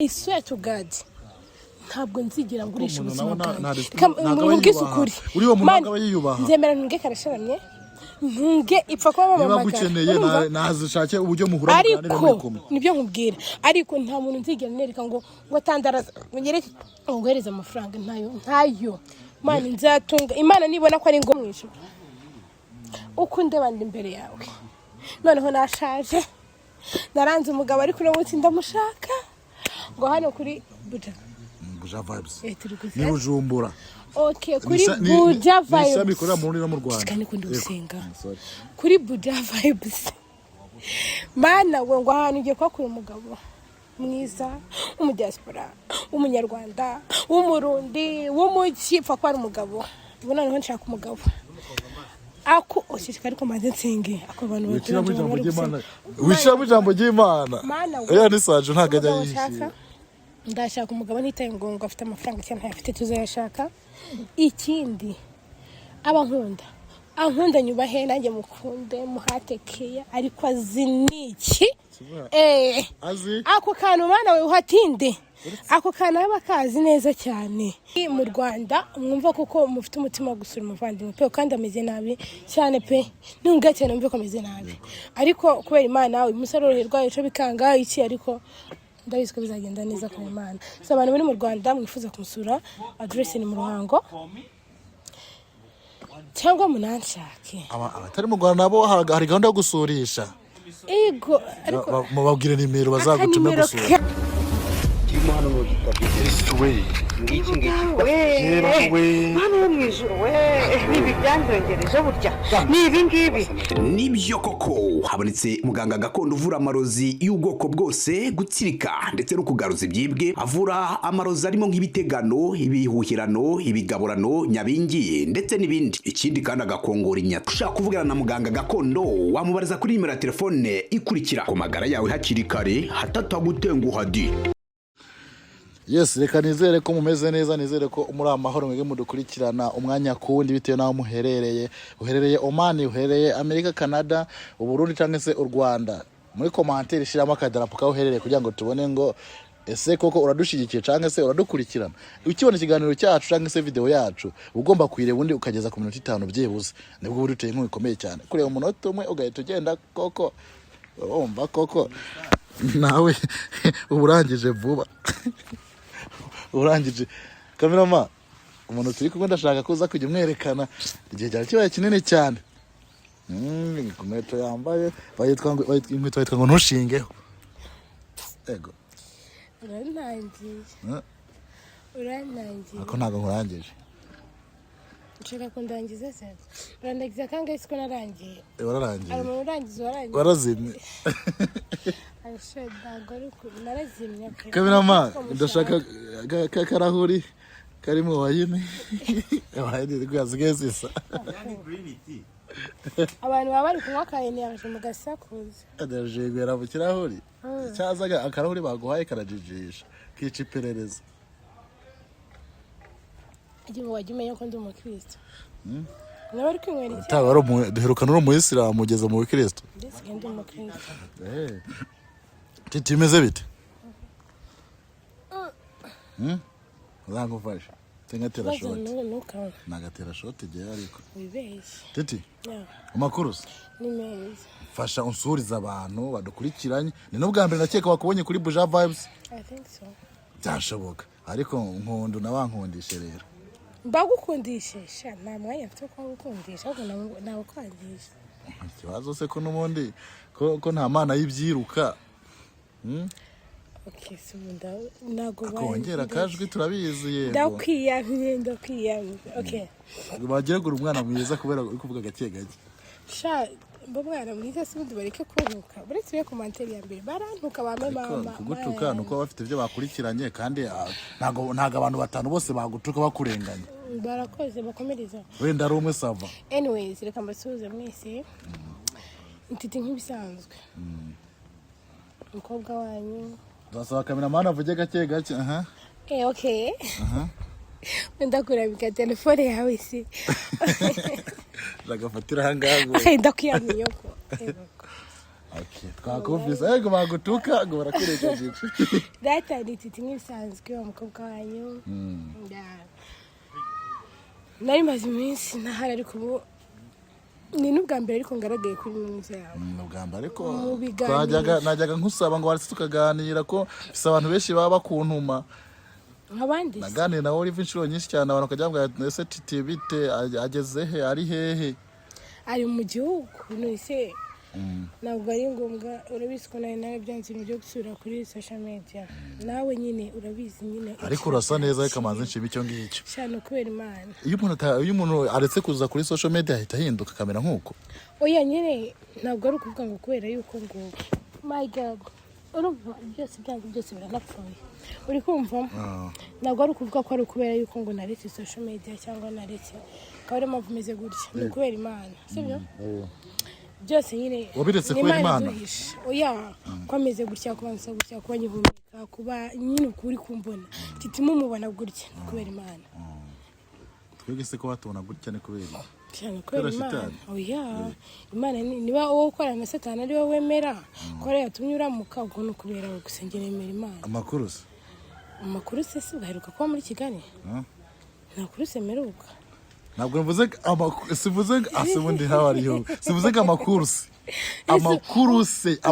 I swear to God. Ntabwo nzigira ngurisha ubuzima bwanjye. Mubwize ukuri. Uri uwo muntu akaba yiyubaha. Nzemera ntunge karasharamye. Ntunge ipfa kuba mama magara. Niba gukeneye nazishake uburyo muhura muganire muri kumwe. Nibyo nkubwira. Ariko nta muntu nzigira nereka ngo tandaraza ngereke ngohereza amafaranga ntayo. Mana nzatunga. Imana nibona ko ari ngo mwisho. Uko ndebande imbere yawe. Noneho nashaje. Naranze umugabo ariko no munsi ndamushaka. Ngo hano kuri Buja vibes. Ni Bujumbura. Okay, kuri Buja vibes. Nisha bikora muri no mu Rwanda. Kandi kundi gusenga. Kuri Buja vibes. Mana we ngo hano ugiye kwakura umugabo mwiza, diaspora, umunyarwanda, umurundi, w'umukipfa kwa umugabo. Ubona niho nshaka umugabo. Ako oshishikari ko manze nsenge ako abantu bakira mu jambo ry'Imana. Wishira mu jambo ry'Imana. Oya ni saje ntagajya yishira. Ndashaka umugabo nitaye ngo afite amafaranga cyane afite tuzayashaka. Ikindi ankunda nyubahe nanjye mukunde muhatekeye ariko aziniki azi ako kantu bana we uhatinde ako kana bakazi neza cyane mu Rwanda mwumva kuko mufite umutima gusura umuvandimwe pe kandi ameze nabi cyane pe ntunga cyane mvuye ko ameze nabi ariko kubera Imana we musaroroherwa ico bikanga iki ariko ndabizi ko bizagenda neza ku Imana. So abantu bari mu Rwanda mwifuza kumusura address ni mu Ruhango cyangwa munanshake abatari mu Rwanda nabo hari gahunda yo gusurisha ego ariko mubabwire nimero bazagutume gusura hano no gitabi ngiki hano mwijuru nibi byanjongereje burya nibi ngibi nibyo koko habonetse muganga gakondo uvura amarozi y'ubwoko bwose gutsirika ndetse no kugaruza ibyibwe avura amarozi arimo nk'ibitegano ibihuhirano ibigaburano nyabingi ndetse n'ibindi ikindi kandi agakongora inyata ushaka kuvugana na muganga gakondo wamubariza kuri nimero ya telefone ikurikira ku magara yawe hakiri kare hatatagutenguha di. Yes, reka nizere ko mumeze neza, nizere ko muri amahoro mwege mudukurikirana umwanya kundi bitewe naho uherereye Oman, uherereye Amerika, Canada, Uburundi cyangwa se u Rwanda. Muri commentaire shiramo akadarapo ka uherereye kugira ngo tubone ngo ese koko uradushigikiye cyangwa se uradukurikirana. Ukibona ikiganiro cyacu cyangwa se video yacu ugomba kwireba undi ukageza ku minota 5 byibuze. Nibwo uri uteye nk'ikomeye cyane. Kureba umunota umwe ugahita ugenda koko urumva koko nawe uburangije vuba. Urangije kamerama umuntu turi kumwe ndashaka kuza kujya umwerekana igihe cyari kibaye kinini cyane inkweto yambaye bayitwa ngo ntushingeho ego uranangiye ako ntago nkurangije nshaka kundangiza se urandagiza kangahe siko narangiye wararangiye ari mu urangiza warazimye narazimye kamerama ndashaka karahuri karimo wayine wayine rwazigezisa abantu baba bari kunywa kayine yaje mu gasakuza adajegera mu kirahuri cyazaga akarahuri baguhaye karajijisha kici perereza igihe wajyumenya ko ndi umukristo nabari kwinywera iki tabaro duherukana no mu Islam mugeze mu Kristo ndetse ndi umukristo Tity imeze bite uzangufasha tengatera shot nagatera shot igihe ariko wibeshye Tity amakuru ni meza fasha unsuriza abantu badukurikiranye ni no bwa mbere nakeka wakubonye kuri Buja vibes I think so byashoboka ariko nkundu nabankundishe rero bagukundishe sha nta mwanya mfite ko gukundisha ahubwo nawe kwandisha ikibazo se ko n'ubundi ko nta mana y'ibyiruka okay sunda nago kongera kajwi turabizi yego ndakwiyamye okay bagiye gura umwana mwiza kubera uri kuvuga gake gake sha mwana mwiza sindi bareke kuntuka buretse yo commentaire ya mbere barantuka bame mama kugutuka nuko bafite ibyo bakurikiranye kandi ntago abantu batanu bose bagutuka bakurenganya barakoze bakomereza wenda ari umwe sava anyways reka mbasuhuze mwese Tity nk'ibisanzwe umukobwa wanyu ndasaba cameraman avuge gake gake okay ndakurabika telefone yawe si ndagafatira hangago ndakwiyamye yoko Okay, twakuvise ariko bagutuka ngo barakurejeje. Data ni Tity nk'ibisanzwe umukobwa wanyu. Nari maze iminsi ntahari ariko ubu ni n'ubwa mbere ariko ngaragaye kuri mwiza yawe. N'ubwa mbere ariko najyaga nkusaba ngo waretse tukaganira ko bisa abantu benshi baba bakuntuma. Nk'abandi naganira nawe uri inshuro nyinshi cyane abantu kajya ngo ese Tity bite ageze he ari hehe ari mu gihugu nise ntabwo ari ngombwa urabizi ko nawe byanze byo gusura kuri social media nawe nyine urabizi nyine ariko urasa neza reka manze nshima icyo ngicyo cyane kubera Imana iyo umuntu aretse kuza kuri social media ahita ahinduka kamera nkuko oya nyine ntabwo ari ukuvuga ngo kubera yuko ngo my god urumva byose biranapfuye uri kumva ntabwo ari ukuvuga ko ari ukubera yuko ngo naretse social media cyangwa naretse ko ari mpamvu meze gutya ni ukubera Imana sibyo byose nyine wabiretse kubera Imana oya ko ameze gutya kubanza gutya kuba nyihumeka kuba nyine ukuri kumbona kitimo mubona gutya ni kubera Imana twege se ko batubona gutya ni kubera cyane kubera Imana oya Imana niba wowe ukora na Satani ari wowe wemera ko rero yatumye uramuka ubwo no kubera gusengera Imana amakuru se ugaheruka kuba muri Kigali ntakuru semeruka ntabwo mvuze sivuze asibundi hawariyo sivuze amakuru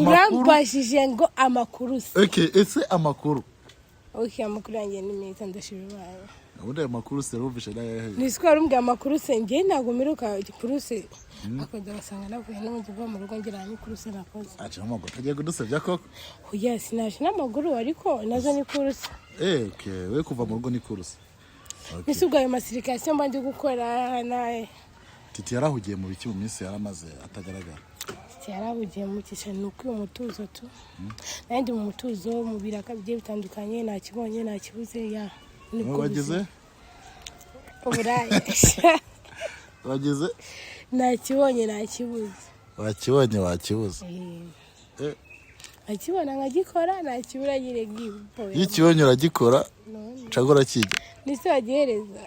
urambashije ngo amakuru se okay ese amakuru amakuru yanjye ni meza ndashibiraye ubundi amakuru se ruvishe naye nisiko arumbye amakuru se nge ntago meruka igikuru se akajya basanga navuye no mvuga mu rugo ngira ni kuru se nakoze acha amago tagiye kudusebya koko oya sinaje n'amaguru ariko nazo ni kuru se okay we kuva mu rugo ni kuru se nisubwa ayo masirikasiyo mbandi gukora naye Tity yarahugiye mu biki mu minsi yaramaze atagaragara Tity yarahugiye mu cyiciro nuko umutuzo tu nandi mu mutuzo mu biraka bigiye bitandukanye nakibonye nakibuze ya niko bageze uburaye bageze nakibonye nakibuze wakibuze akibona nkagikora nakibura nyine gipo y'ikibonye uragikora cagora kijya nise bagihereza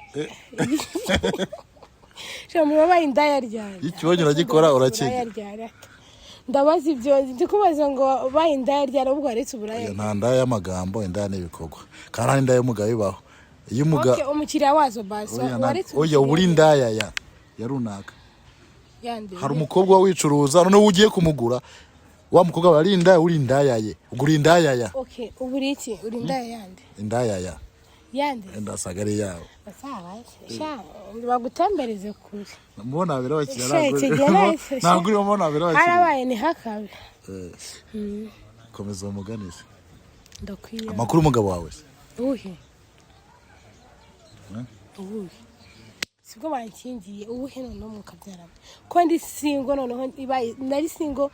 shamura bayindaya ryari y'ikibonye uragikora urakijya ndabaza ibyo ndikubaza ngo bayindaya ryari ubwo aretse uburaya nta ndaya y'amagambo indaya n'ibikorwa kandi indaya y'umugabo ibaho iyo umugabo umukiriya wazo baso waretse oya uburi indaya ya runaka hari umukobwa wicuruza none ugiye kumugura wa mukobwa bari indaya uri indaya ye ugura indaya ya okay uburi iki uri indaya yande indaya yande ndasagare yawe sha bagutembereze kure mbona abera bakira ntabwo uri mbona abera bakira harabaye ni hakabe komeza umuganisha ndakwiye amakuru umugabo wawe uhe sibwo bankingiye ubuhe none mukabyarana ko ndi singo noneho ibaye nari singo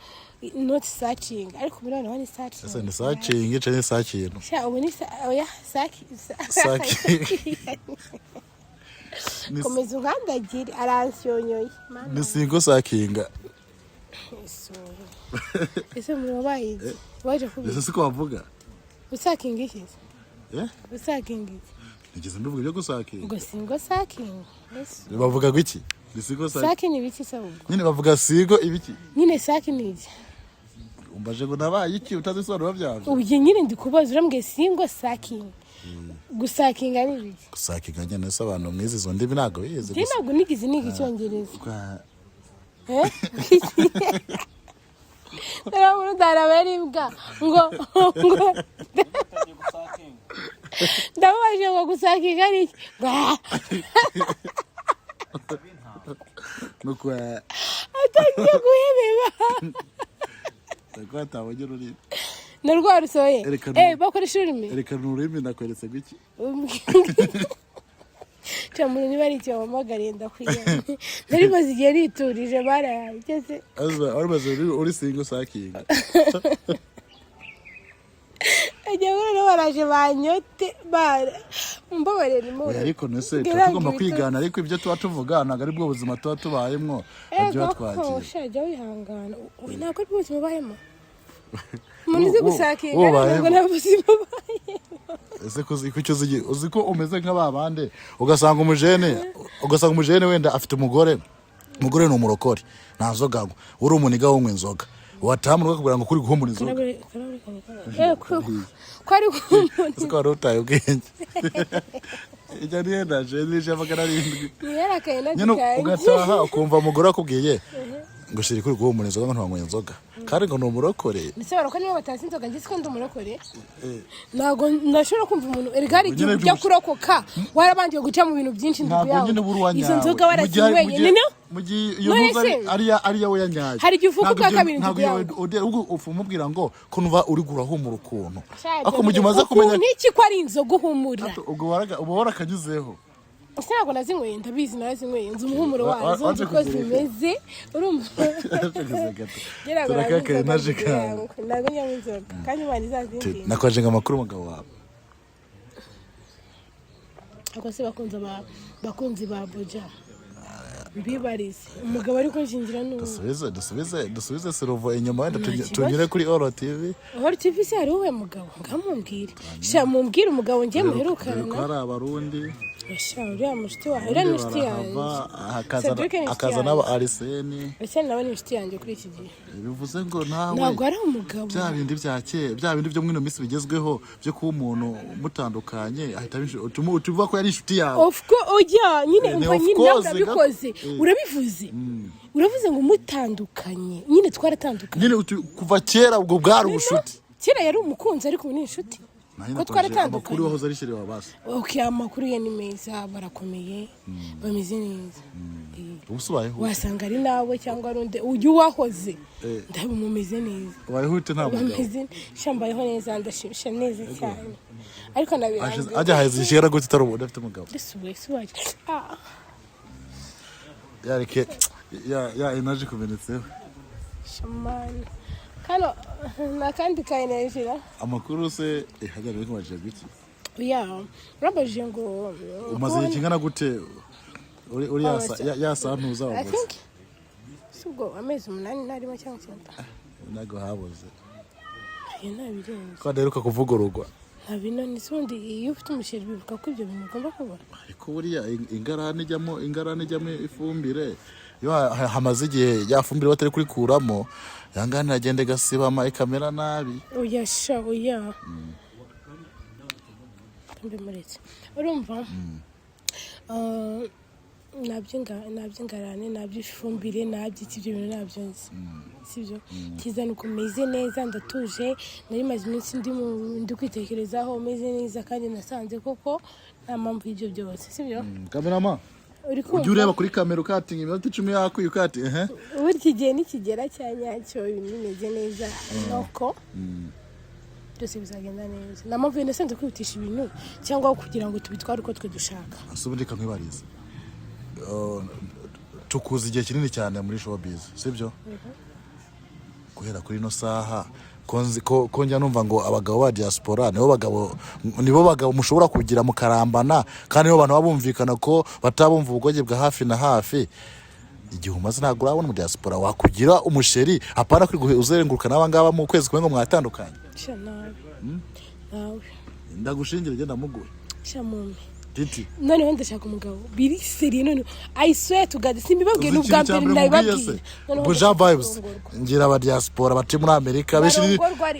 not searching ariko muri noneho ni searching ese ni searching cyane searching sha ubu ni oya saki komeza nkandagire aransyonyoye ni singo sakinga ese mubaye waje kubi ese siko bavuga usakinga iki usakinga iki nigeze mbivuga byo gusakinga ngo singo sakinga bavuga gwiki ni singo sakinga ibiki sabu nyine bavuga singo ibiki nyine sakinga iki umbaje ngo nabaye iki utazisobanura byanze ubye nyine ndikubaza urambwe singo sakinga gusakinga ni ibiki gusakinga nyine se abantu mwizi zo ndimi nago yize gusa ntabwo nigize niga icyongereza Pero daraberimbwa ngo ndabaje ngo gusakinga ari nuko atagiye guhebeba Takwata wajye ruri narwa rusoye bakoresha ururimi reka n'ururimi nakweretse gwiki cyamuri niba ari cyo wamagariye ndakwiye nari maze igihe riturije barayageze arbaze uri singo sakinga ajya rero baraje banyote bara mbabarira mu ariko nese tugomba kwigana ariko ibyo tuba tuvuga ntago ari bwo buzima tuba tubayemo ibyo twagiye shaje wihangana ntabwo ari bwo buzima bayemo munize gusakinga ntabwo nabuzima bayemo ese uziko umeze nk'ababande ugasanga umujene wenda afite umugore ni umurokore nta nzoga uri umuniga w'umwe inzoga watamuruka kugira ngo kuri guhumuriza ko ari guhumuriza ko arutaye ubwenge ijya niyendaje nije magana 7 yarakaye ugataha ukumva umugore akubwiye ngo shiri kuri guhumuriza ngo ntwanyweye inzoga kandi ngo numurokore ndetse barako niba batazi inzoga ngise ko ndumurokore nago ndashobora kumva umuntu erigari igihe ujya kurokoka warabangiye guca mu bintu byinshi nduyawe izo nzoga warazinyweye nino mugi iyo ntuza ari yawe yanyaje hari igifuko bwa kabiri ntabwo ufu mubwira ngo kunva uri gurahumura ukuntu ako mugi maze kumenya niki ko ari inzoga uhumura ubwo warakanyuzeho ntabwo nazinyweye ndabizi narazinyweye nzi umuhumuro wazo nzi ko zimeze urumva turakakaye naje kandi ntabwo nywa inzoga kandi imana izazindi nakwaje ngo amakuru umugabo wawe ako se bakunzi ba Buja mbibarize umugabo ari kunshingira dusubize Sirovo inyuma wenda tunyure kuri Oro TV se hari uwe mugabo ngamumbwire sha mumbwire umugabo ngiye muherukana ko hari abarundi uriya mushiti wawe uriya ni mushiti yanjye akaza n'aba Arsene nawe ni mushiti yanjye kuri iki gihe bivuze ngo nawe ntabwo ari umugabo bya bindi bya kera bya bindi byo mwino minsi bigezweho byo kuba umuntu mutandukanye ahita utuvuga ko yari inshuti yawe of course ujya nyine umva nyine urabikoze urabivuze uravuze ngo mutandukanye nyine twaratandukanye nyine kuva kera ubwo bwari ubushuti kera yari umukunzi ariko ni inshuti ko twaratandukanye amakuru wahoze ari shiri wabase amakuru ye ni meza barakomeye bameze neza ubusubayeho wasanga ari nawe cyangwa runde ujye wahoze ndabumumeze neza wayihute ntabwo bameze shambayeho neza ndashisha neza cyane ariko nabiranze ajya haze ishera gute tarubo dafite umugabo suwaje yareke ya energy kumenetseho shamani kano nakandi kainejira amakuru se hagara biko baje biki rabaje ngo umaze kingana gute uri yasa ntuza wabuze subwo amezi 8 narimo cyangwa nago habuze nabirenze ko daheruka kuvugururwa ntabino nisundi iyo ufite umusheri bivuga ko ibyo bintu ugomba kuba ariko buriya ingarane ijyamo ifumbire yo hamaze igihe yafumbire batari kuri kuramo yangana agende gasibama ikamera nabi oya kambe muretse urumva nabyo ngarane nabyo ifumbire nabyo ibyo bintu nabyo sibyo kizana ukomeze neza ndatuje nari maze iminsi ndi kwitekerezaho meze neza kandi nasanze koko nta mpamvu y'ibyo byose sibyo kamerama ujye ureba kuri kamera ukatinga iminota 10 yakwiye ukati burya igihe nikigera cya nyacyo bimeze neza nuko byose bizagenda neza na mpamvu nasanze kwihutisha ibintu cyangwa kugira ngo tubitware uko twe dushaka asubindika nkwibariza tukuzi igihe kinini cyane muri showbiz sibyo guhera kuri no saha ko njya numva ngo abagabo ba diaspora nibo bagabo mushobora kugira mukarambana kandi nibo bantu babumvikana ko batabumva ubugoge bwa hafi na hafi igihe umaze ntabwo urabona mu diaspora wakugira umusheri apana kuri uzenguruka n'abangaba mu kwezi kumwe ngo mwatandukanye nawe ndagushingira genda muguye Tity none ndashaka umugabo biri seri none I swear to God simbibabwiye n'ubwa mbere ndabibabwiye Buja vibes ngira aba diaspora bati muri Amerika beshi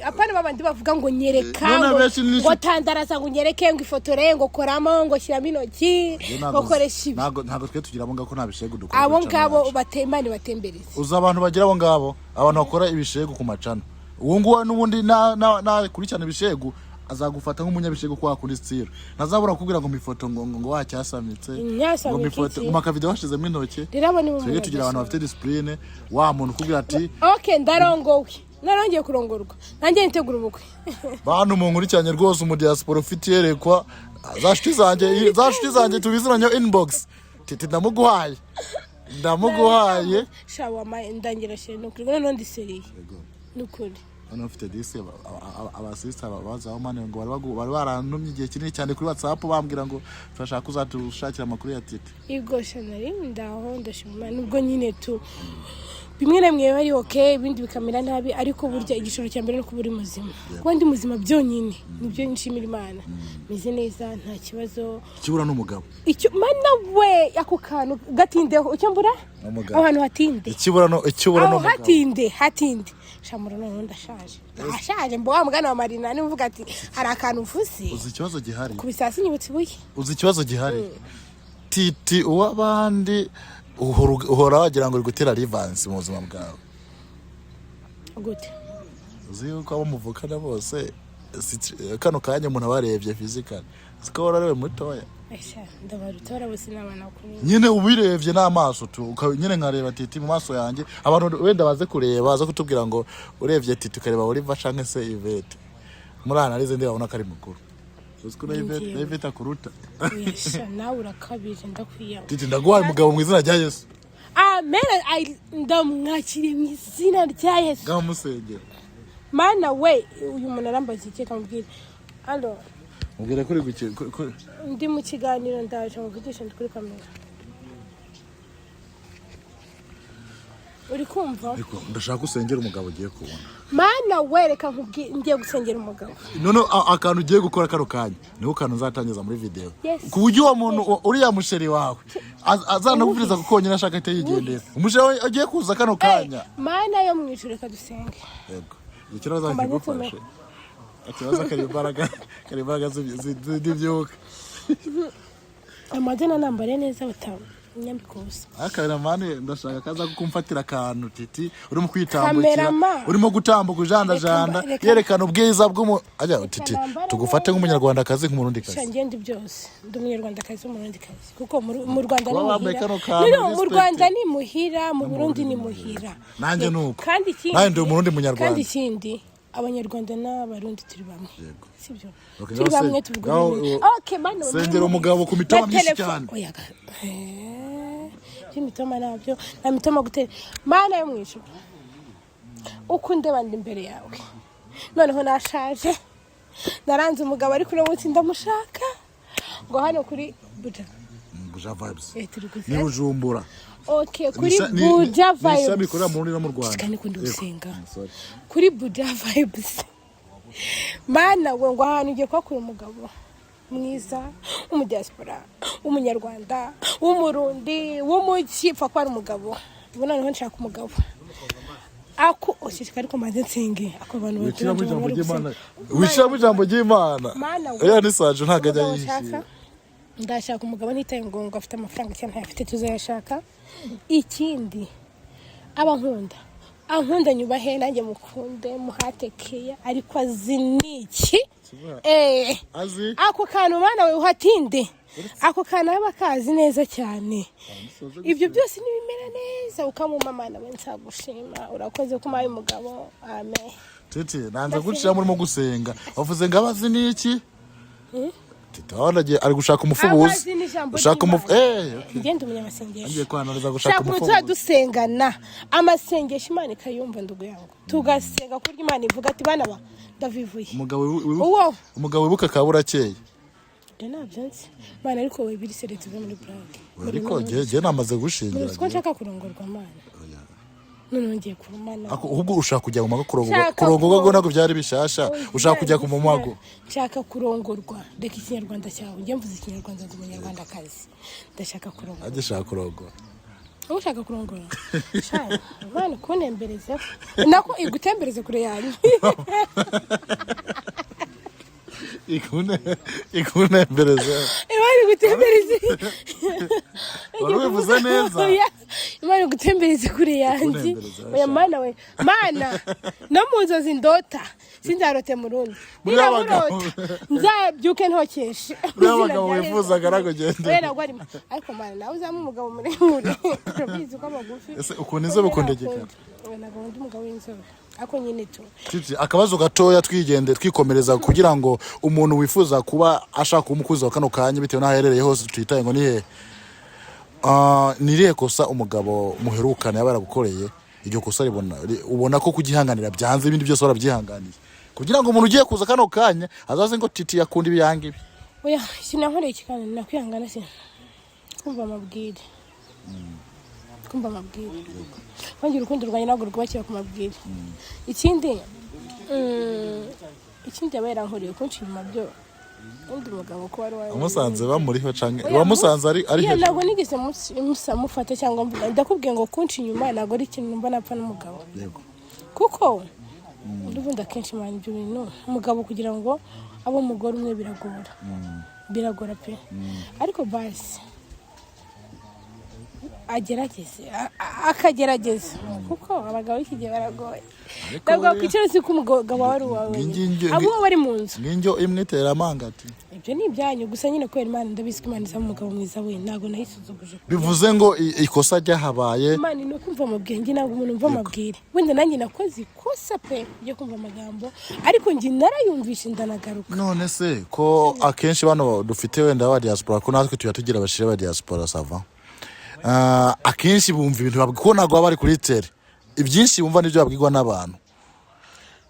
apana babandi bavuga ngo nyereka ngo tandaraza ngo nyereke ngo ifotore ngo koramo ngo shyiramo intoki ngo koresha ibi ntago twe tugira abonga ko nta bishego dukora abo ngabo batembane batembereze uza abantu bagira abo ngabo abantu bakora ibishego ku macana uwo nguwa n'ubundi na kurikirana ibishego azagufata nk'umunyabishego kwa kuri style nazabura kubwira ngo mifoto ngo wacyasamitse ngo mifoto ngo makavideo washizemo intoke twe tugira abantu bafite discipline wa muntu kubwira ati okay ndarongowe narongeye kurongorwa nanjye ntegura ubukwe bantu mu nkuri cyane rwose mu diaspora ufite yerekwa zashuti zanjye tubiziranye inbox Tity ndamuguhaye shawa ndangira shene no kuri none ndi seriye nukuri hano ufite disi abasista bazaho mane ngo bari barantumye igihe kinini cyane kuri WhatsApp bambwira ngo turashaka uzatushakira amakuru ya Tity igosha nari ndaho ndashima nubwo nyine bimwe na bimwe bari okay ibindi bikamera nabi ariko burya igishoro cya mbere no kuba uri muzima kuba ndi muzima byonyine nibyo nshimira Imana meze neza nta kibazo kibura n'umugabo icyo mana we ako kantu gatindeho icyo mbura abantu hatinde ikibura no hatinde shamura none ndashaje mbo wamugana wa Marina ni uvuga ati hari akantu uvuze uzi ikibazo gihari kubisasi nyibutse buye uzi ikibazo gihari Tity uwabandi uhora wagira ngo uri gutera rivansi mu buzima bwawe gute uzi yuko abo muvukana bose kano kanya umuntu abarebye physical sikora rewe mutoya ndabarutora bose n'abana kumwe nyine ubirebye n'amaso tu nyine nkareba Tity mu maso yanjye abantu wenda baze kureba baza kutubwira ngo urebye Tity ukareba Oliver canke se Yvette muri analize ndabona ko ari mukuru uziko na Yvette akuruta yesha nawe urakabije ndakwiyaho Tity ndaguhaye umugabo mu izina rya Yesu amen ndamwakiriye mu izina rya Yesu gamusengera mana we uyu muntu arambaza iki kamubwira allo mubwira kuri ndi mu kiganiro ndaje muvugisha ndi kuri kamera uri kumva ariko ndashaka usengera umugabo ugiye kubona mana wereka ngiye gusengera umugabo none akantu ugiye gukora karo kanya niho kantu nzatangiza muri video ku buryo uwo muntu uriya musheri wawe azanakubwiriza kuko nyine ashaka ite yigendera umusheri agiye kuza kano kanya mana yo mwijuru reka dusenge yego ikibazo kigufashe ikibazo karimbaraga z'ibyuka amazina nambare neza batamu nyambikusa akabera mane ndashaka kaza kukumfatira akantu Tity urimo kwitambukira urimo gutambuka ujandajanda yerekana ubwiza bw'umu ajya Tity tugufate nk'umunyarwanda kazi nk'umurundi kazi shangendi byose ndi umunyarwanda kazi umurundi kazi kuko mu Rwanda ni muhira mu Rwanda ni muhira mu Burundi ni muhira nanjye nuko kandi ikindi nanjye umurundi munyarwanda kandi ikindi abanyarwanda n'abarundi turi bamwe sibyo turi bamwe tubugumye okay mano sengera umugabo ku mitoma myinshi cyane oyaga imitoma nabyo na mitoma gutera mana yo mwisho ukunde bandi imbere yawe noneho nashaje naranze umugabo ari kuri munsi ndamushaka ngo hano kuri Buja vibes ni Bujumbura okay kuri Buja vibes nisami kuri mu Rwanda mu Rwanda kandi kundi usenga kuri Buja vibes mana we ngo hano ugiye kwakura umugabo mwiza umudiaspora umunyarwanda umurundi w'umukifa kwa umugabo ubona noneho nshaka umugabo ako oshishika ariko maze nsenge ako abantu wishira mu jambo ry'Imana oya ni saje ntagajya yishira ndashaka umugabo nitaye ngo afite amafaranga cyane afite tuzayashaka ikindi abankunda ankunda nyubahe nanjye mukunde muhatekeye ariko aziniki azi ako kantu mana we uhatinde ako kantu aba kazi neza cyane ibyo byose nibimera neza ukamuma mana we nsagushima urakoze kumaye umugabo amen Tity nanza gucira murimo gusenga bavuze ngo abazi niki Titawandaje ari gushaka umufubuzi ushaka umufu ngende umunyamasengesho ngiye kwanariza gushaka umufubuzi shaka dusengana amasengesho Imana ikayumva ndugo yangu tugasenga kurya Imana ivuga ati bana ba ndavivuye umugabo wibuka kaburakeye nabyanze Mana ariko we biri seretse muri blague ariko je namaze gushingira uko nshaka kurongorwa Mana none ngiye kurumana ahubwo ushaka kujya mu mago kurongorwa ngo nako byari bishasha ushaka kujya ku mumago nshaka kurongorwa reka ikinyarwanda cyawe njye mvuze ikinyarwanda ndi umunyarwanda kazi ndashaka kurongorwa adashaka kurongorwa ushaka kurongorwa shaka Mana kunembereza nako igutembereze kure yanyu ikunembereza Imana igutembereze warubivuze neza Imana igutembereze kure yanjye oya Mana we Mana no mu nzozi ndota sinzarote mu rundi niraburota nzabyuke ntokeshe n'abagabo wifuzaga aragogenda oya nagwari ariko Mana nawe uzamu umugabo muremure urabizi ko amagufi ese ukuntu inzobe ukundegeka oya nagabo ndi umugabo w'inzobe ako nyine tu Tity akabazo gatoya twikomereza kugira ngo umuntu wifuza kuba ashaka umukuzi wa kano kanya bitewe n'aherereye hose twitaye ngo nihe niriye kosa umugabo muherukana yabara gukoreye iryo kosa ubona ko kugihanganira byanze ibindi byose barabyihanganiye kugira ngo umuntu ugiye kuza kano kanya azaze ngo Tity yakunda ibyangi ibi oya sinankoreye ikikana nakwihangana se kumva amabwire kumva amabwire wanjye urukundo rwanjye ntabwo rwubakira ku mabwire ikindi yaba yarankoreye kunshi inyuma byo undi mugabo ko wari amusanze bamuriho canke wamusanze ari hejuru ntabwo nigeze mufata cyangwa mvuga ndakubwiye ngo kunshi inyuma ntabwo ari ikintu mba napfa n'umugabo yego kuko ubundi akenshi mwana ibyo bintu umugabo kugira ngo abe umugore umwe biragora pe ariko basi akagerageza kuko abagabo iki gihe baragoye ntabwo wakwicara si ko umugabo wari uwawe abo bari mu nzu ngingo imwe itera amangati ibyo ni ibyanyu gusa nyine kubera Imana ndabizi ko Imana izaba umugabo mwiza we ntabwo nayisuzuguje bivuze ngo ikosa ryahabaye Imana ni kumva amabwenge ntabwo umuntu umva amabwire wenda nanjye nakoze ikosa pe ryo kumva amagambo ariko njye narayumvishe ndanagaruka none se ko akenshi bano dufite wenda wa diaspora ko natwe tuyatugira abashire ba diaspora sava akenshi bumva ibintu babwiko ntabwo bari kuri tere ibyinshi bumva n'ibyo babwirwa n'abantu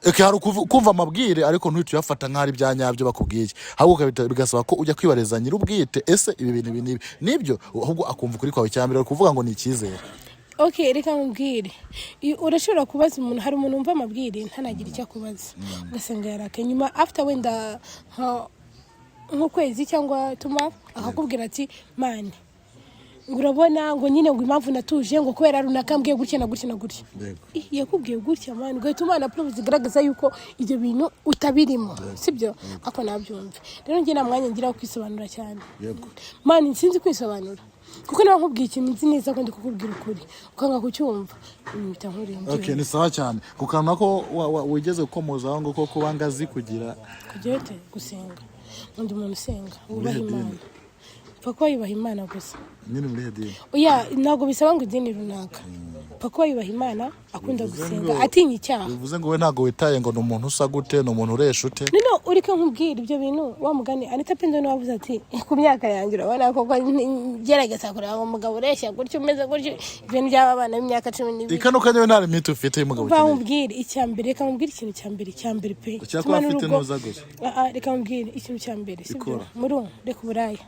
hari kumva amabwire ariko ntuhite uyafata nk'ari bya nyabyo bakubwiye ahubwo bigasaba ko ujya kwibareza nyir'ubwite ese ibi bintu nibyo ahubwo akumva kuri kwawe cyambere kuvuga ngo ni icyizere okay reka mbwire urashobora kubaza umuntu hari umuntu umva amabwire ntanagira icyo akubaza ugasanga yarake nyuma after wenda nk'ukwezi cyangwa tuma akakubwira ati mani urabona ngo nyine ngo impamvu natuje ngo kubera runaka mbwiye gutya na gutya na gutya yakubwiye gutya mani ugahita umwana proof zigaragaza yuko ibyo bintu utabirimo sibyo ako nabyumve rero njye nta mwanya ngira wo kwisobanura cyane mani sinzi kwisobanura kuko nawe nkubwiye ikintu nzi neza ko ndi kukubwira ukuri ukanga kucyumva impita nkurenze okay ni sawa cyane kukana ko wigeze gukomoza aho ngo ko kubangazi kugira gusenga undi muntu usenga wubaha Imana pako yubaha Imana gusa nyine muri hedini oya ntabwo bisaba ngo idini runaka pako yubaha Imana akunda gusenga atinya icyaha bivuze ngo we ntabwo witaye ngo ni umuntu usa gute ni umuntu uresha ute nino urike nkubwira ibyo bintu wa mugani Anita Pendo no wavuze ati ku myaka yanjye urabona ko gerageza kureba ngo umugabo ureshya gutyo umeze gutyo ibintu by'abana b'imyaka 12 ikano kanyewe nta limite ufite y'umugabo cyane bamubwira icyambere reka mubwira ikintu cyambere pe cyakwa afite noza gusa reka mubwira ikintu cyambere sibyo muri reka buraya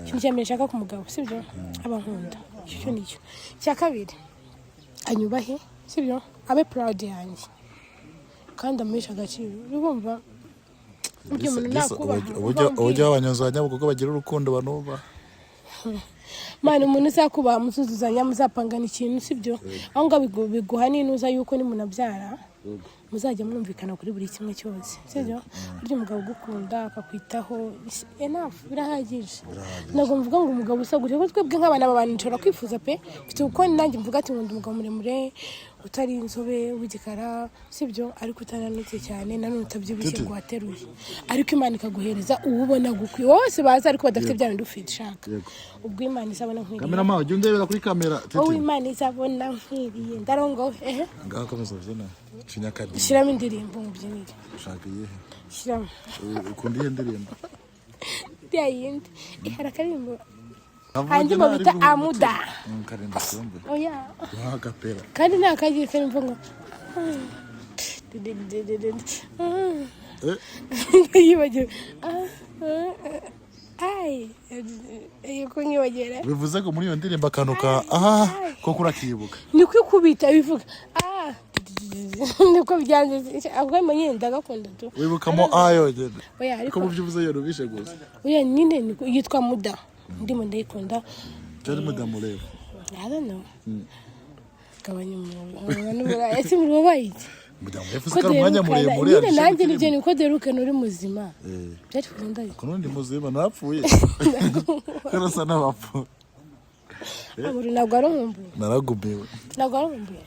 ikintu cyambere nshaka ku mugabo sibyo abankunda icyo nicyo cya kabiri anyubahe sibyo abe proud yanjye kandi amuhisha agaciro urumva uburyo umuntu nakubaha uburyo abanyazanya kuko bagira urukundo banuba mani umuntu uzakubaha muzuzuzanya muzapangana ikintu sibyo aho ngaho biguha n'inuza yuko ni munabyara muzajya mwumvikana kuri buri kimwe cyose sibyo buryo umugabo ugukunda akakwitaho enough birahagije ntabwo mvuga ngo umugabo usa gutya kuko twebwe nk'abana b'abantu nshobora kwifuza pe mfite uko nanjye mvuga ati nkunda umugabo muremure utari inzobe w'igikara sibyo ariko utananutse cyane nanone utabyibushye ngo wateruye ariko Imana ikaguhereza uwo ubona gukwiye wose baza ariko badafite bya bintu ufite shaka ubwo Imana izabona nkwiriye kamera mawe jya undebera kuri kamera wowe Imana izabona nkwiriye ndarongo ngaho komeza ubyina chinyakadi shiramo indirimbo mubyinire ushaka iyihe shiramo ukunda iyihe ndirimbo yayindi harakarimbo handi mo bita amuda karimbo sombe oya agapera kandi nta kagiye karimbo ngo yibagiwe yuko nkibagera bivuze ko muri iyo ndirimbo akanuka ko kurakibuka ni kwikubita bivuga niko byanze ahubwo nyine ndagakunda tu wibukamo ayo oya ariko ko mubyivuze yo rubishe gusa oya nyine yitwa muda ndimo ndayikunda cyari muda mureba I don't know kabanye umuntu ese muri wabayiki muda mureba ko umwanya muremure nyine nanjye nibyo niko deruke nuri muzima byari kugenda ko nundi muzima napfuye karasa n'abapfu amuru ntabwo ari nkumbuye naragumiwe ntabwo ari nkumbuye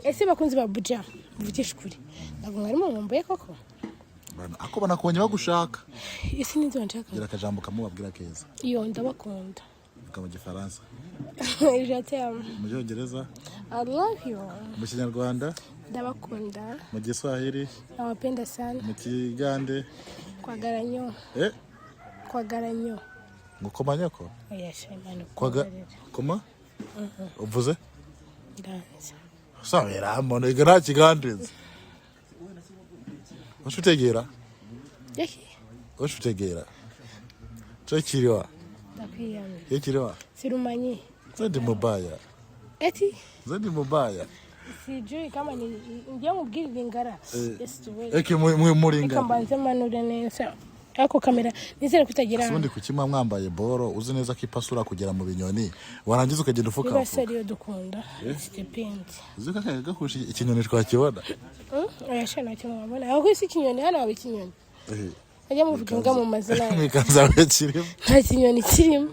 ese bakunzi ba buja mvugisha ukuri ntabwo mwari nkumbuye koko ako banakubonye bagushaka ese n'inzu nshaka gira akajambo kamubabwira keza iyo ndabakunda mu gifaransa mu cyongereza I love you mu kinyarwanda ndabakunda mu giswahili nawapenda sana mu kigande kwa garanyo kwa garanyo ngo komanyako yashimana koma uvuze ndanze sabera mone nta kigandeze ushutegera ushutegera cyo kiriwa ndakwiyamye ye kiriwa sirumanyi ndi mubaya eti Zani mubaya. sijui kama ni ndio mubwira ibingara yes tuwe Eke muringa. ikambanze manure neza ako kamera nizere kutagira Sundi kukima mwambaye boro uzi neza ko ipasura kugera mu binyoni warangiza ukagenda ufuka niba seriyo dukunda depends uzi ko kaga kushi ikinyoni twakibona oya shana cyo mwabona aho isi ikinyoni hano haba ikinyoni ajya muvuga ngo mu mazina mikanza kirimo nta kinyoni kirimo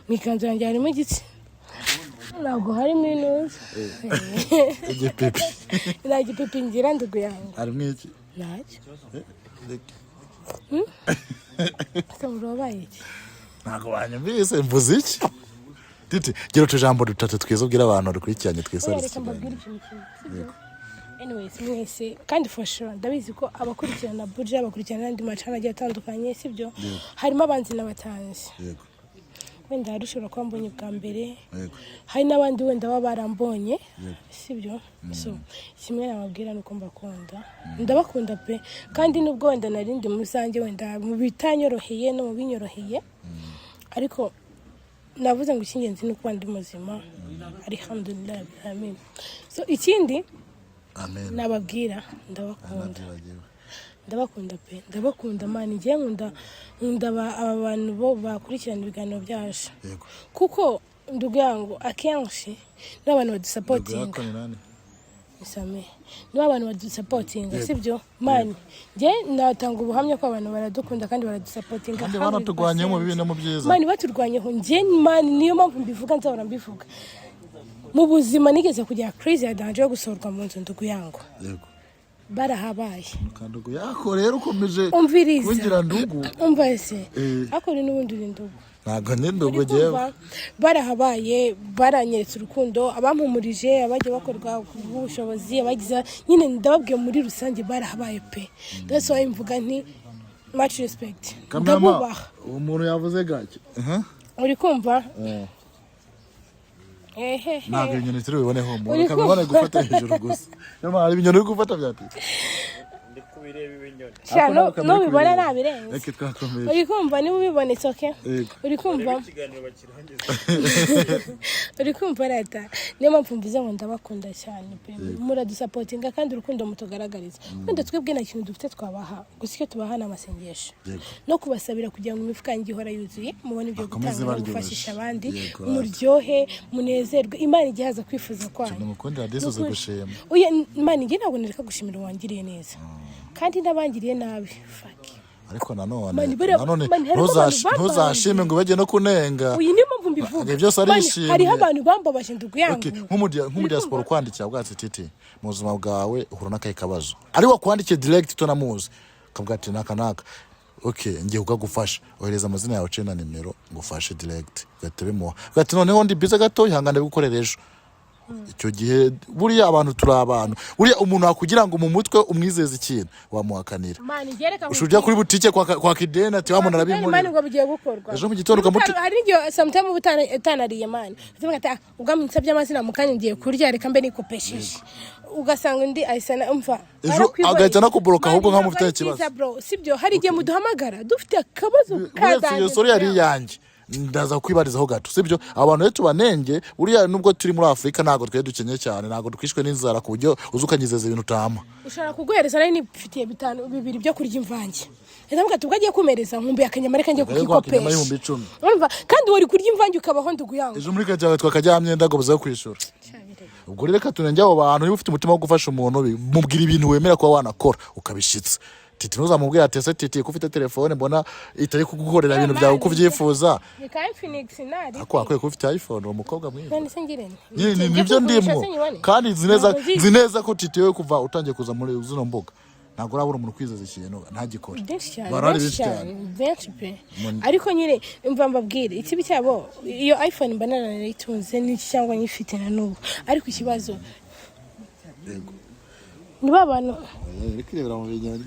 mikanza yanjye harimo igiti ntabwo harimo inuzi igipipi nta gipipi ngira ndugu yanjye harimo iki ntacyo Samurobaye iki ntago banyumvise mvuze iki Tity gira utujambo dutatu twiza ubwira abantu dukurikiranye twisoreze anyways mwese kandi for sure ndabizi ko abakurikirana budget abakurikirana n'andi macana agiye atandukanye sibyo harimo abanzi n'abatanzi yego wenda harushobora kuba mbonye bwa mbere hari n'abandi wenda baba barambonye sibyo so kimwe nababwira nuko mbakunda ndabakunda pe kandi nubwo wenda narindi muzange wenda mu bitanyoroheye no mu binyoroheye ariko navuze ngo ikingenzi ni kuba ndi muzima alhamdulillah amen so ikindi amen nababwira ndabakunda pe ndabakunda mani ngiye nkunda aba bantu bo bakurikirana ibiganiro byacu kuko ndugu yangu akenshi n'abantu badusapotinga isame n'abantu badusapotinga sibyo mani ngiye natanga ubuhamya ko abantu baradukunda kandi baradusapotinga kandi banatugwanye mu bibi no mu byiza mani baturwanyeho ngiye mani niyo mpamvu mbivuga nzahora mbivuga mu buzima nigeze kujya crazy yadanje yo gusorwa mu nzu ndugu yangu yego barahabaye kandugu yako rero ukomeje umviriza kungira ndugu umvase akori n'ubundi ndugu ntago ni ndugu jewe barahabaye baranyeretse urukundo abampumurije abajye bakorwa ubushobozi abagize nyine ndababwiye muri rusange barahabaye pe that's why mvuga nti much respect ndabubaha umuntu yavuze gake uri kumva ntabwo inyoni turi buboneho umuntu akabibona gufata hejuru gusa niyo mpamvu ibinyoni uri gufata byatitse ndi kubireba ibinyoni shano nubibona nabirenze reka twakomeye uri kumva niba ubibonetse okay uri kumva ikiganiro bakirangiza uri kumva rata niyo mpamvu mvuze ngo ndabakunda cyane pe muradusapotinga kandi urukundo mutugaragariza wenda twebwe nta kintu dufite twabaha gusa icyo tubaha ni amasengesho no kubasabira kugira ngo imifuka yanjye ihora yuzuye mubone ibyo gutanga no gufashisha abandi muryohe munezerwe imana igihaza kwifuza kwanyu mukundira desuze gushima oya imana igihe ntabwo nereka gushimira wangiriye neza kandi nabangiriye nabi fuck ariko nanone ntuzashime ngo bajye no kunenga uyu ni mpamvu mbivuga byose ari ishimwe hariho abantu bambabaje ndugu yangu nk'umudiaspora kwandikira bwatsi Tity mu buzima bwawe uhura n'akahe kabazo ariko kwandikiye direct tunamuzi kavuga ati naka okay ngiye kugufasha ohereza amazina yawe cena nimero ngufashe direct gatebemuha gati noneho ndi biza gato ihangane gukorera ejo icyo gihe buriya abantu turi abantu buriya umuntu akugira ngo mu mutwe umwizeze ikintu wamuhakanira ushujya kuri butike kwa kidena ati wamuna arabimuri mani ngo bigiye gukorwa ejo mu gitondo ukamuti hari ngiye sometime utanariye mani uvuga ati ubwamutse by'amazina mukanya ngiye kurya reka mbe nikopesheje ugasanga undi ayisana umva ejo agahita nakuboroka ahubwo nkamufite ikibazo bro sibyo hari igihe muduhamagara dufite akabazo kadanje iyo story yari yanjye ndaza kwibarizaho gato sibyo abantu rero tubanenge uriya nubwo turi muri Afrika ntago twe dukenye cyane ntago dukwishwe n'inzara ku buryo uzukanyizeza ibintu utama ushaka kuguhereza nari nifitiye bibiri byo kurya imvange ndavuga ati ubwagiye kumereza nkumbi akanyamare kangiye kukikopesha urumva kandi wari kurya imvange ukabaho ndugu yangu ejo muri kajyawe twakajyamye ndagobuza kwishura ubwo reka tunenge abo bantu niba ufite umutima wo gufasha umuntu mubwira ibintu wemera kuba wanakora ukabishitsa Tity ntuzamubwira ati ese Tity ko ufite telefone mbona itari kugukorera ibintu byawe uko uvyifuza ni ka Infinix nari ako akwiye ko ufite iPhone uwo mukobwa mwiza none se ngirene nibyo ndimo kandi zineza ko Tity we kuva utangiye kuza muri zino mbuga ntabwo urabura umuntu kwizeza ikintu ntagikora barari benshi pe ariko nyine imva mbabwire ikibi cyabo iyo iPhone mbanana nayitunze ni cyangwa nyifite na nubu ariko ikibazo ni babano bikirebera mu binyoni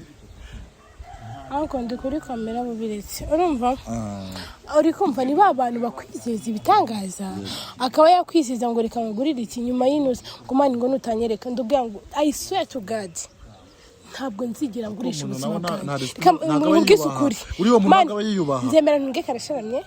anko ndi kuri kamera bubiretse urumva uri kumva ni abantu bakwizeza ibitangaza akaba yakwizeza ngo reka ngurire iki nyuma y'inusa ngo mani ngo nutanyereka ndubwira ngo I swear to God ntabwo nzigira ngurisha ubuzima bwawe ntabwo ukuri uri uwo muntu akaba yiyubaha nzemera ntunge karasharamye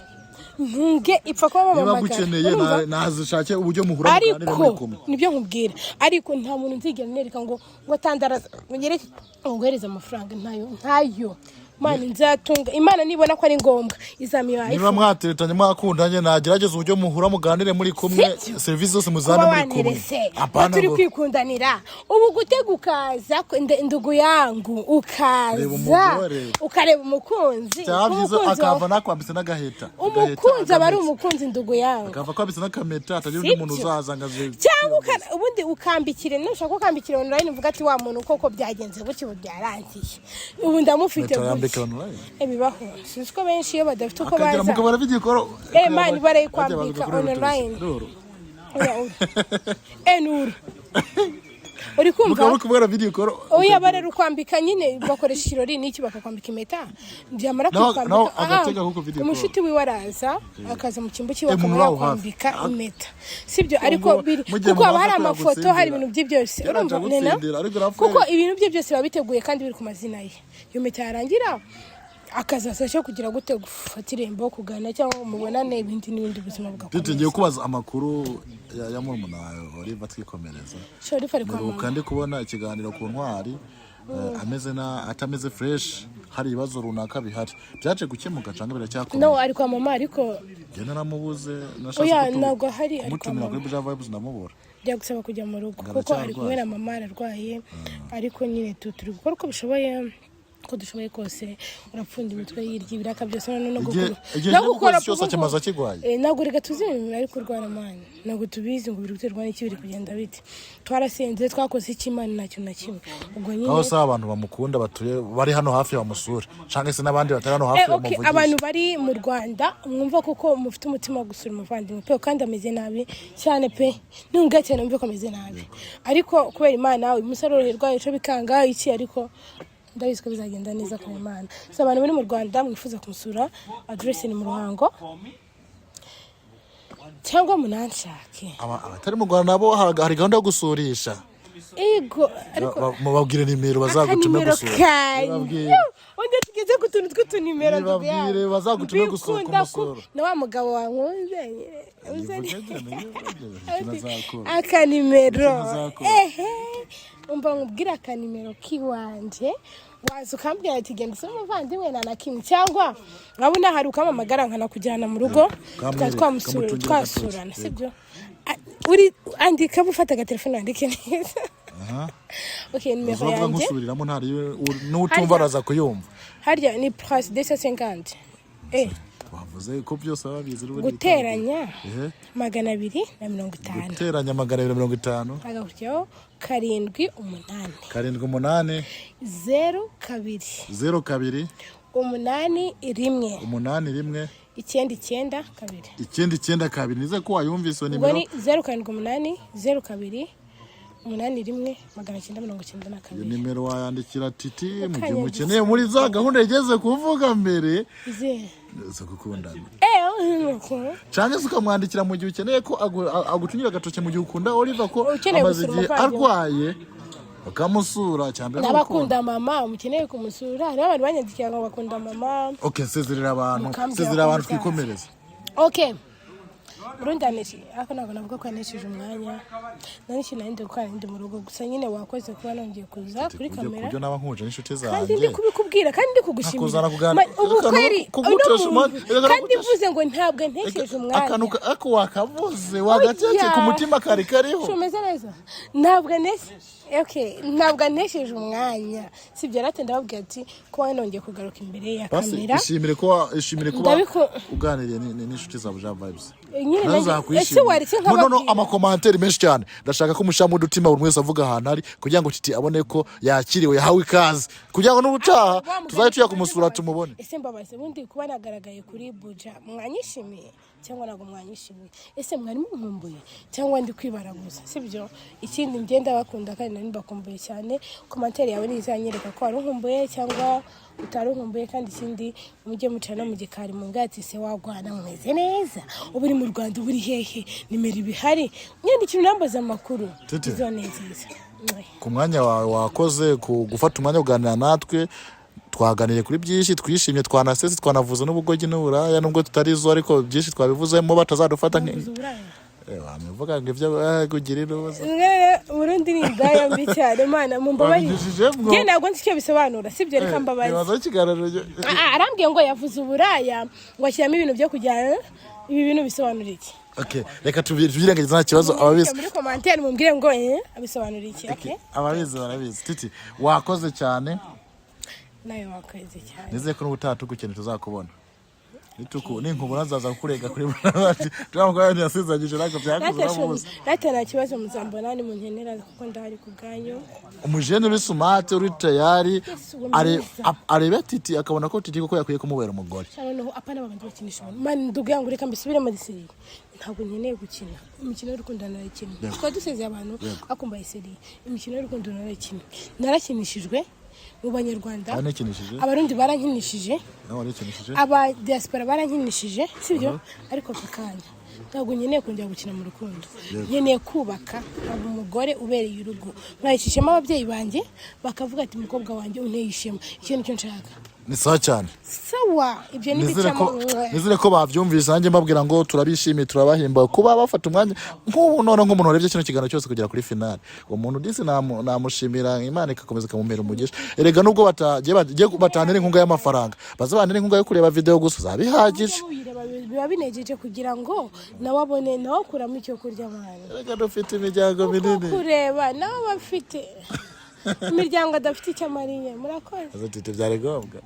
ntunge ipfa kuba niba bamamagara gukeneye nazishake uburyo muhura muganire muri kumwe nibyo nkubwira ariko nta muntu nzigera nereka ngo tandaraza ngereke ngohereza amafaranga ntayo Imana nzatunga Imana nibona ko ari ngombwa izamiya niba mwateretanye mwakundanye nagerageza uburyo muhura muganire muri kumwe service zose muzana muri kumwe apana turi kwikundanira ubu gutegukaza indugu yangu ukaza ukareba umukunzi cyavyizo akava nakwambitse n'agaheta umukunzi abari umukunzi indugu yangu akava kwambitse n'akameta atari undi muntu uzaza ngaze cyangwa ubundi ukambikire nushaka ukambikire online uvuga ati wa muntu koko byagenze buki byarangiye ubu ndamufite bibaho siko benshi iyo badafite uko baza mukabara vidikoro mani barayikwambika online nuru uri kumva mukabara vidikoro oya barera ukwambika nyine bakoresha ikirori n'iki bakakwambika impeta byamara kwambika umushiti wiwe araza akaza mu cyimbo cyiwe kwambika impeta sibyo ariko kuko haba hari amafoto hari ibintu byose urumva nena kuko ibintu byose biba biteguye kandi biri ku mazina ye iyo mpeta yarangira akazasasha kugira gute gufata irembo kugana cyangwa umubonane n'ibindi buzima bwawe tugiye kubaza amakuru ya murumuna wawe Oliva twikomereza kandi kubona ikiganiro ku ntwari ameze atameze fresh hari ibibazo runaka bihari byaje gukemuka cyangwa biracyakomeye no ari kwa mama ariko gena namubuze nashaka ntabwo hari ariko kuri Buja Vibes namubura byagusaba kujya mu rugo kuko ari kumwe na mama ararwaye ariko nyine turi gukora uko bishoboye ko dushoboye kose urapfunda imitwe yirya ibiraka byose no gukora cyose kimaza kigwaye ntabwo rega tuzimira ariko urwana mani ntabwo tubizi ngo biri guterwa n'iki biri kugenda bite twarasenze twakoze ikimana nacyo na kimwe ubwo nyine aho sa abantu bamukunda batuye bari hano hafi bamusura cyangwa se n'abandi batari hano hafi bamuvugisha abantu bari mu Rwanda mwumva kuko mufite umutima wo gusura umuvandimwe pe kandi ameze nabi cyane pe ntunga cyane mvuye ko ameze nabi ariko kubera Imana uyu musaruro rwaye cyo bikanga iki ariko ndabizi ko bizagenda neza ku Imana abantu bari mu Rwanda mwifuza kumusura address ni mu Ruhango cyangwa munanshake abatari mu Rwanda nabo hari gahunda yo gusurisha ego ariko mubabwire nimero bazagutume gusura undi tugeze ku tuntu tw'utunimero babwire bazagutume gusura na wa mugabo wankunze akanimero umva nkubwira akanimero kiwanje waza ukambwira ati genda usome umuvandimwe na kimwe cyangwa nkabona hari ukamamagara nkanakujyana mu rugo twasurana sibyo uri andika bufata agatelefone wandike neza nimero yanjye ngusubiriramo ntari n'utumva araza kuyumva harya ni plus 250 wavuze ko byose babizi guteranya 250 guteranya 250 agakuryaho 7 8 0 2 8 1 9 2 nize ko wayumvise nimero ni 0 2 8 nimero wayandikira Tity mu gihe mukeneye muri za gahunda igeze kuvuga mbere zo gukundana cyane ukamwandikira mu gihe ukeneye ko agutunyira agatoke mu gihe ukunda Oliva ko amaze igihe arwaye bakamusura cyane n'abakunda mama mukeneye kumusura hari abantu banyandikira ngo bakunda mama sezerera abantu twikomereza urundaneje ariko ntabwo navuga ko yanesheje umwanya nanishe nandi gukora ndi mu rugo gusa nyine wakoze kuba nongeye kuza kuri kamera kubyo naba nkuje n'inshuti zanjye kandi ndi kubikubwira kandi ndi kugushimira ubu kweri kandi mvuze ngo ntabwo ntesheje umwanya ako wakavuze wagateke ku mutima kariho shumeze neza ntabwo anesheje umwanya sibyo rate ndababwira ati kuba nongeye kugaruka imbere ya kamera ishimire kuba uganiriye n'inshuti za Buja Vibes no amakomantere menshi cyane ndashaka ko mushamu udutima buri wese avuga ahantu ari kugira ngo Tity abone ko yakiriwe yahawe ikaze kugira ngo n'ubutaha tuzaye tuya kumusura tumubone ese mbabaze bundi kuba nagaragaye kuri Buja mwanyishimiye cyangwa nago mwanyishimiye ese mwari munkumbuye cyangwa ndi kwibaraguza sibyo ikindi ngenda bakunda kandi nani bakumbuye cyane komantere yawe nizanyereka ko ari nkumbuye cyangwa utarunkumbuye kandi ikindi umujye mucana mu gikari mu ngati se wagwana mweze neza uburi mu Rwanda uburi hehe nimero ibihari nyandikira nambaza amakuru izo neza ku mwanya wawe wakoze ku gufata umwanya uganira natwe twaganiriye kuri byinshi twishimye twanasetse twanavuze n'ubugogi n'uburaya nubwo tutarizo ariko byinshi twabivuzemo batazadufata bamuvuga ngo ibyo kugira iroza Burundi ni indaya mbi cyane mana mumbabarire nge ntabwo nzi icyo bisobanura sibyo reka mbabaze arambwiye ngo yavuze uburaya ngo ashyiramo ibintu byo kujyana ibi bintu bisobanura iki reka tubirengagize nta kibazo ababizi muri commentaire mumbwire ngo abisobanura iki ababizi barabizi Tity wakoze cyane nayo wakoze cyane nizeye ko n'ubutaha tugukeneye tuzakubona ninkubona nzaza kukurega kuri bati twamugaya ntiyasizagije nako byakuzamuza nata nta kibazo muzambona ni munkenera kuko ndahari ku bwanyu umujene uri smart uri tayari arebe Tity akabona ko Tity koko yakwiye kumubera umugore cyane apana babandi bakinisha man nduga ngo reka mbisubire mu disiri ntabwo nkeneye gukina imikino y'urukundo narakina twa duseze abantu akumva iseri imikino y'urukundo narakina narakinishijwe mu banyarwanda abarundi barankinishije aba diaspora barankinishije sibyo ariko kakanya ntabwo nkeneye kongera gukina mu rukundo nkeneye kubaka aba umugore ubereye urugo nkayishishemo ababyeyi banjye bakavuga ati umukobwa wanjye unteye ishema icyo nicyo nshaka ni sawa cyane sawa ibyo ni bicamo nizere ko bavyumvise nanjye mbabwira ngo turabishimiye turabahimba kuba bafata umwanya nk'ubu none nk'umuntu warebye kino kiganiro cyose kugera kuri finale uwo muntu disi namushimira Imana ikakomeza kamumera umugisha erega nubwo bagiye batanira inkunga y'amafaranga bazabanira inkunga yo kureba video gusa zabihagije biba binejeje kugira ngo nawe abone nawe kuramo icyo kurya mwana erega dufite imiryango minini kureba nawe bafite imiryango adafite icyo amariye murakoze Tity byari ngombwa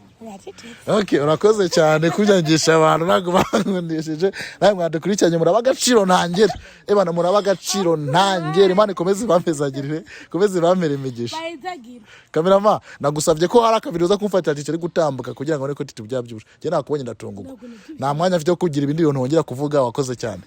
urakoze cyane kubyangisha abantu ntabwo bakundishije nawe mwadukurikiranye muraba agaciro ntangere ebana muraba agaciro ntangere Imana ikomeze ibamezagirire ikomeze ibamere imigisha kamerama nagusabye ko hari akabiri uza kumfatira Tity ari gutambuka kugira ngo niko Tity byabyuje njye nakubonye ndatunguka nta mwanya afite wo kugira ibindi bintu wongera kuvuga wakoze cyane